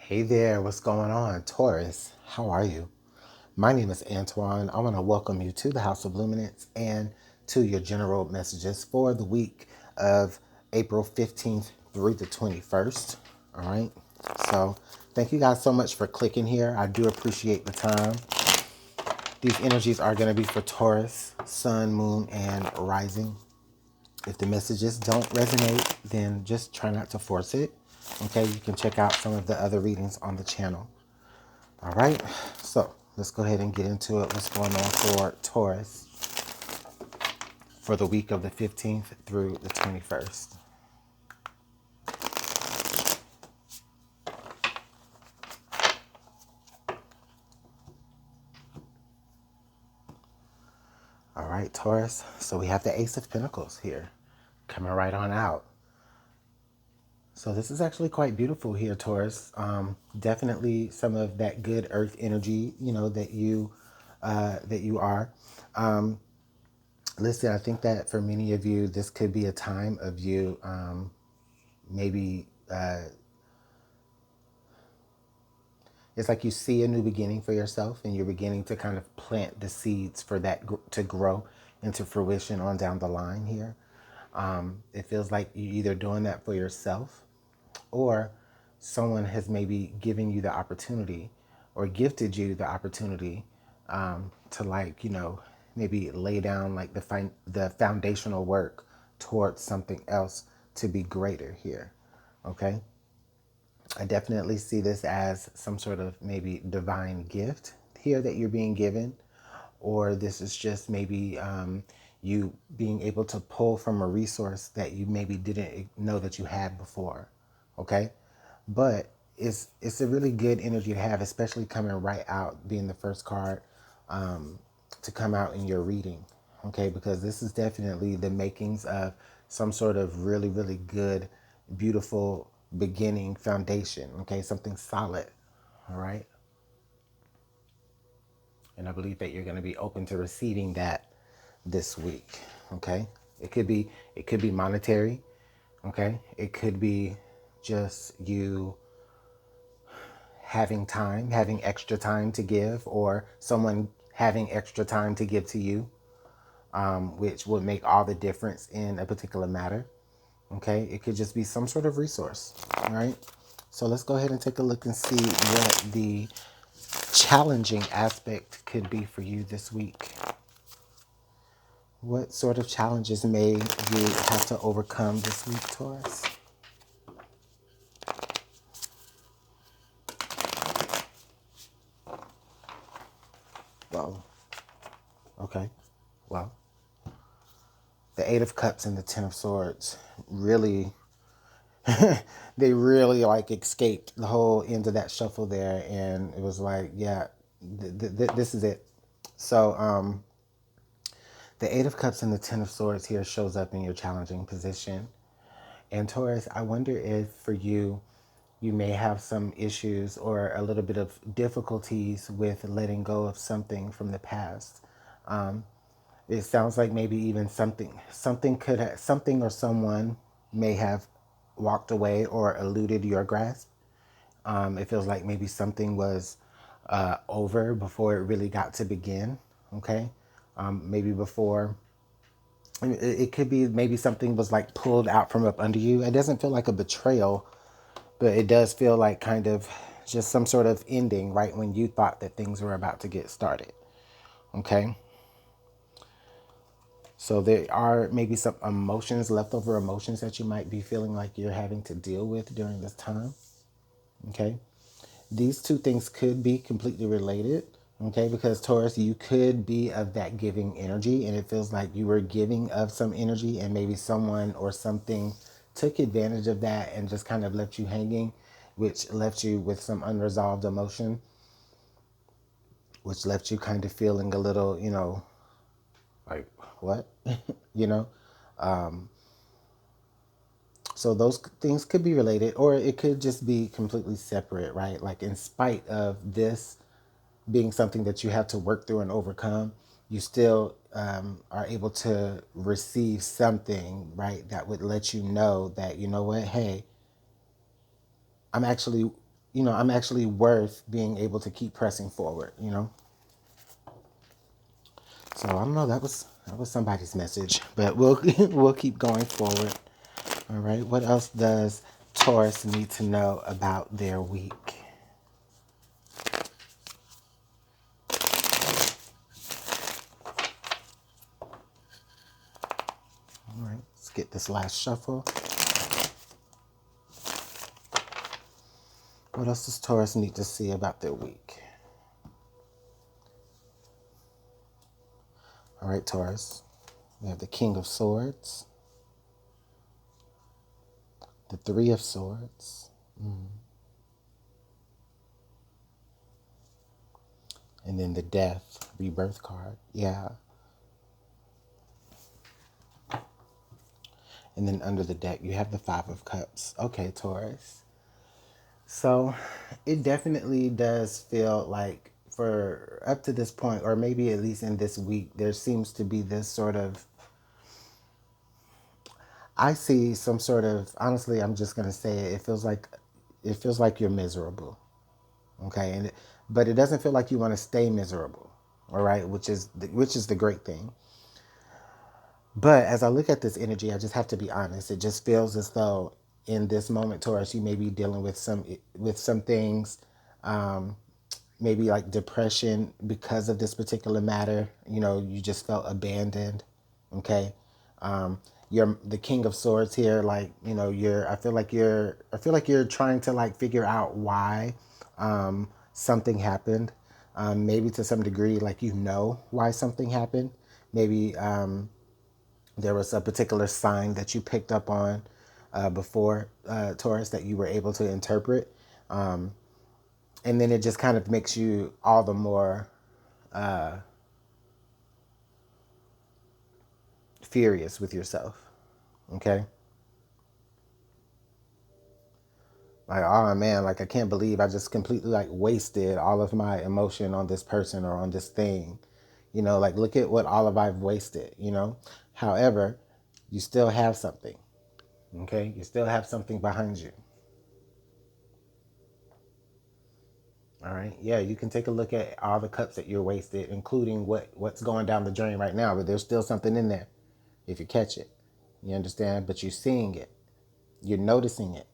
Hey there, what's going on, Taurus? How are you? My name is Antoine. I want to welcome you to the House of Luminance and to your general messages for the week of April 15th through the 21st. All right. So, thank you guys so much for clicking here. I do appreciate the time. These energies are going to be for Taurus, Sun, Moon, and Rising. If the messages don't resonate, then just try not to force it. Okay, you can check out some of the other readings on the channel. All right, so let's go ahead and get into it. What's going on for Taurus for the week of the 15th through the 21st? All right, Taurus. So we have the Ace of Pentacles here coming right on out. So this is actually quite beautiful here, Taurus. Definitely some of that good earth energy, that you are. Listen, I think that for many of you, this could be a time of you maybe it's like you see a new beginning for yourself and you're beginning to kind of plant the seeds for that to grow into fruition on down the line here. It feels like you're either doing that for yourself or someone has maybe given you the opportunity or gifted you the opportunity to maybe lay down like the foundational work towards something else to be greater here. Okay. I definitely see this as some sort of maybe divine gift here that you're being given, or this is just maybe you being able to pull from a resource that you maybe didn't know that you had before. Okay, but it's a really good energy to have, especially coming right out, being the first card to come out in your reading. Okay, because this is definitely the makings of some sort of really, really good, beautiful beginning foundation. Okay, something solid. All right. And I believe that you're going to be open to receiving that this week. Okay. It could be monetary. Okay. It could be just you having extra time to give, or someone having extra time to give to you, which would make all the difference in a particular matter. Okay. It could just be some sort of resource. All right. So let's go ahead and take a look and see what the challenging aspect could be for you this week. What sort of challenges may you have to overcome this week, Taurus? Well, okay. Well, the Eight of Cups and the Ten of Swords really, they really like escaped the whole end of that shuffle there. And it was like, yeah, this is it. So, the Eight of Cups and the Ten of Swords here shows up in your challenging position. And Taurus, I wonder if for you, you may have some issues or a little bit of difficulties with letting go of something from the past. It sounds like maybe even something or someone may have walked away or eluded your grasp. It feels like maybe something was over before it really got to begin. Okay, maybe before. It could be maybe something was like pulled out from up under you. It doesn't feel like a betrayal, but it does feel like kind of just some sort of ending right when you thought that things were about to get started. Okay. So there are maybe some emotions, leftover emotions that you might be feeling like you're having to deal with during this time. Okay. These two things could be completely related. Okay. Because Taurus, you could be of that giving energy, and it feels like you were giving of some energy and maybe someone or something took advantage of that and just kind of left you hanging, which left you with some unresolved emotion, which left you kind of feeling a little, like, what? you know? So those things could be related, or it could just be completely separate, right? Like, in spite of this being something that you have to work through and overcome, you still are able to receive something, right? That would let you know that, you know what, hey, I'm actually I'm actually worth being able to keep pressing forward. So I don't know, that was somebody's message, but we'll we'll keep going forward. All right. What else does Taurus need to know about their week? All right. Let's get this last shuffle. What else does Taurus need to see about their week? All right, Taurus. We have the King of Swords, the Three of Swords, and then the Death, Rebirth card. Yeah. And then under the deck, you have the Five of Cups. Okay, Taurus. So it definitely does feel like for up to this point, or maybe at least in this week, there seems to be this sort of, I see some sort of, honestly, I'm just going to say it, it feels like you're miserable. Okay. But it doesn't feel like you want to stay miserable. All right. Which is the great thing. But as I look at this energy, I just have to be honest. It just feels as though in this moment, Taurus, you may be dealing with some things, maybe like depression because of this particular matter. You just felt abandoned. Okay. You're the King of Swords here. Like, I feel like you're trying to like figure out why something happened. Maybe to some degree, like, why something happened. Maybe there was a particular sign that you picked up on before, Taurus, that you were able to interpret. And then it just kind of makes you all the more furious with yourself. Okay. Like, oh man, like I can't believe I just completely like wasted all of my emotion on this person or on this thing. Like, look at what all of I've wasted. However, you still have something. Okay. You still have something behind you. All right. Yeah, you can take a look at all the cups that you're wasted, including what's going down the drain right now, but there's still something in there if you catch it. You understand? But you're seeing it. You're noticing it.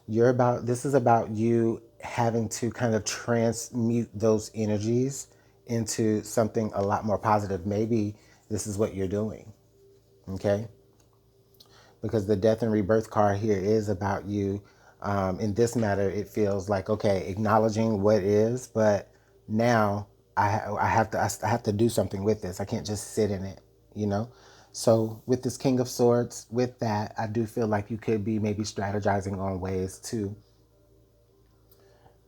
This is about you having to kind of transmute those energies into something a lot more positive. Maybe this is what you're doing. Okay? Because the death and rebirth card here is about you. In this matter, it feels like, okay, acknowledging what is, but now I have to do something with this. I can't just sit in it. So with this King of Swords, with that, I do feel like you could be maybe strategizing on ways to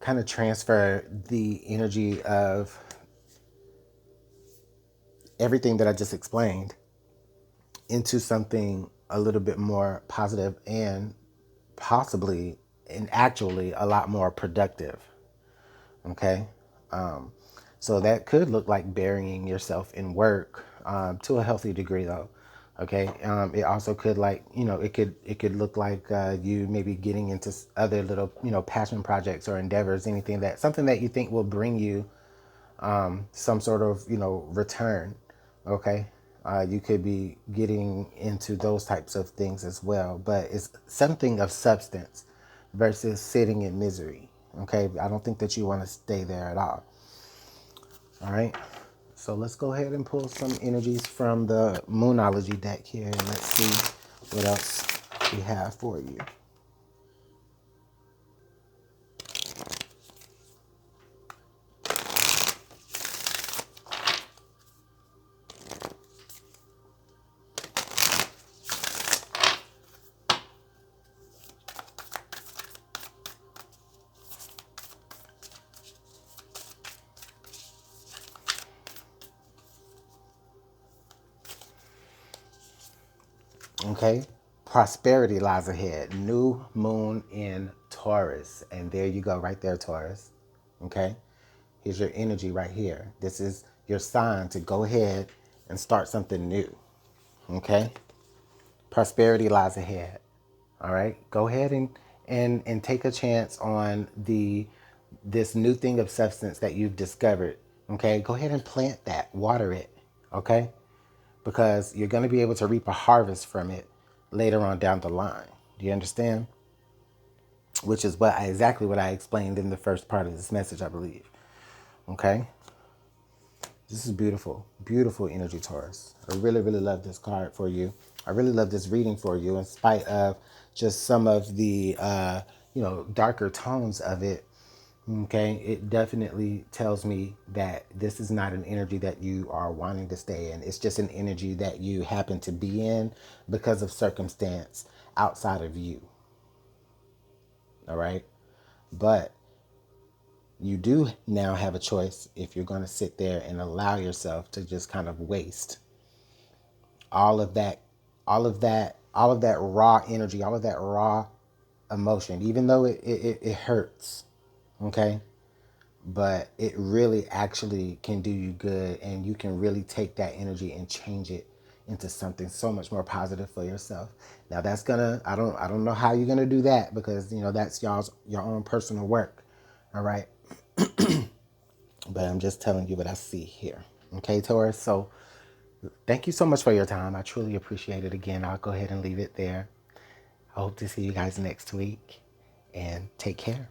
kind of transfer the energy of everything that I just explained into something a little bit more positive and possibly and actually a lot more productive. Okay. Um, so that could look like burying yourself in work, to a healthy degree though. Okay. It also could, like, it could look like you maybe getting into other little, passion projects or endeavors, something that you think will bring you some sort of, return. Okay. You could be getting into those types of things as well, but it's something of substance versus sitting in misery. Okay. I don't think that you want to stay there at all. All right. So let's go ahead and pull some energies from the Moonology deck here, and let's see what else we have for you. Okay. Prosperity lies ahead. New moon in Taurus. And there you go, right there, Taurus. Okay. Here's your energy right here. This is your sign to go ahead and start something new. Okay. Prosperity lies ahead. All right. Go ahead and take a chance on this new thing of substance that you've discovered. Okay, go ahead and plant that, water it. Okay, because you're going to be able to reap a harvest from it later on down the line. Do you understand? Which is exactly what I explained in the first part of this message, I believe. Okay, this is beautiful, beautiful energy, Taurus. I really, really love this card for you. I really love this reading for you, in spite of just some of the, darker tones of it. Okay, it definitely tells me that this is not an energy that you are wanting to stay in. It's just an energy that you happen to be in because of circumstance outside of you. All right, but you do now have a choice if you're going to sit there and allow yourself to just kind of waste all of that, all of that raw energy, all of that raw emotion, even though it hurts. Okay, but it really actually can do you good, and you can really take that energy and change it into something so much more positive for yourself. Now that's gonna, I don't know how you're gonna do that, because that's your own personal work. All right, but I'm just telling you what I see here. Okay, Taurus. So thank you so much for your time. I truly appreciate it. Again, I'll go ahead and leave it there. I hope to see you guys next week, and take care.